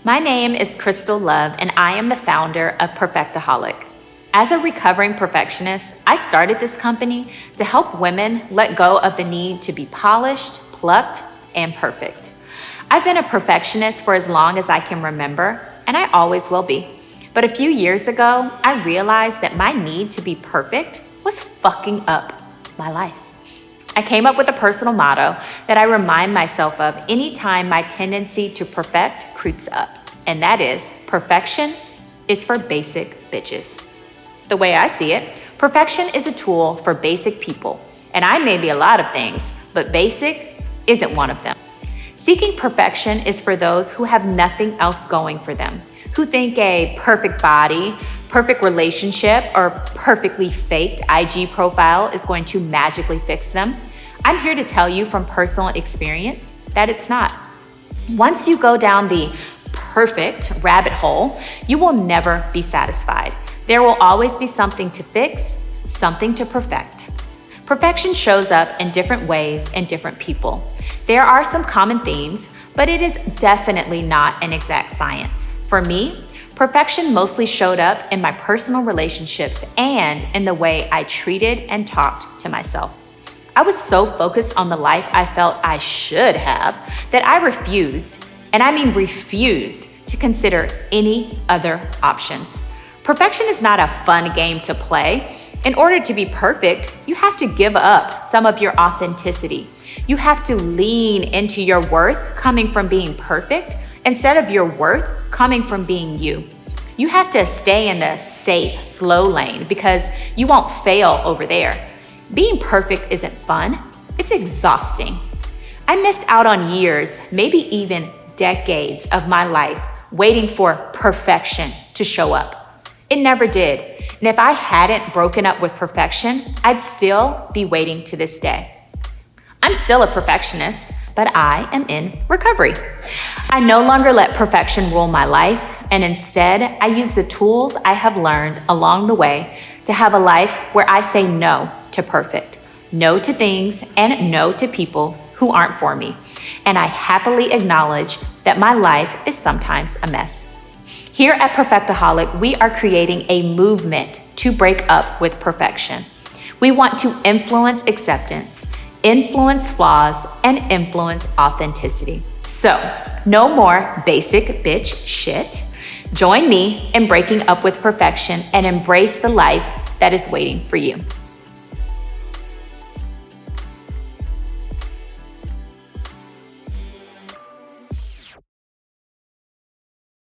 My name is Crystal Love, and I am the founder of Perfectaholic. As a recovering perfectionist, I started this company to help women let go of the need to be polished, plucked, and perfect. I've been a perfectionist for as long as I can remember, and I always will be. But a few years ago, I realized that my need to be perfect was fucking up my life. I came up with a personal motto that I remind myself of anytime my tendency to perfect creeps up, and that is, perfection is for basic bitches. The way I see it, perfection is a tool for basic people, and I may be a lot of things, but basic isn't one of them. Seeking perfection is for those who have nothing else going for them, who think a perfect body, perfect relationship, or perfectly faked IG profile is going to magically fix them. I'm here to tell you from personal experience that it's not. Once you go down the perfect rabbit hole, you will never be satisfied. There will always be something to fix, something to perfect. Perfection shows up in different ways in different people. There are some common themes, but it is definitely not an exact science. For me, perfection mostly showed up in my personal relationships and in the way I treated and talked to myself. I was so focused on the life I felt I should have that I refused, and I mean refused, to consider any other options. Perfection is not a fun game to play. In order to be perfect, you have to give up some of your authenticity. You have to lean into your worth coming from being perfect instead of your worth coming from being you. You have to stay in the safe, slow lane because you won't fail over there. Being perfect isn't fun, it's exhausting. I missed out on years, maybe even decades of my life waiting for perfection to show up. It never did. And if I hadn't broken up with perfection, I'd still be waiting to this day. I'm still a perfectionist, but I am in recovery. I no longer let perfection rule my life, and instead, I use the tools I have learned along the way to have a life where I say no to perfect, no to things, and no to people who aren't for me. And I happily acknowledge that my life is sometimes a mess. Here at Perfectaholic, we are creating a movement to break up with perfection. We want to influence acceptance, influence flaws, and influence authenticity. So, no more basic bitch shit. Join me in breaking up with perfection and embrace the life that is waiting for you.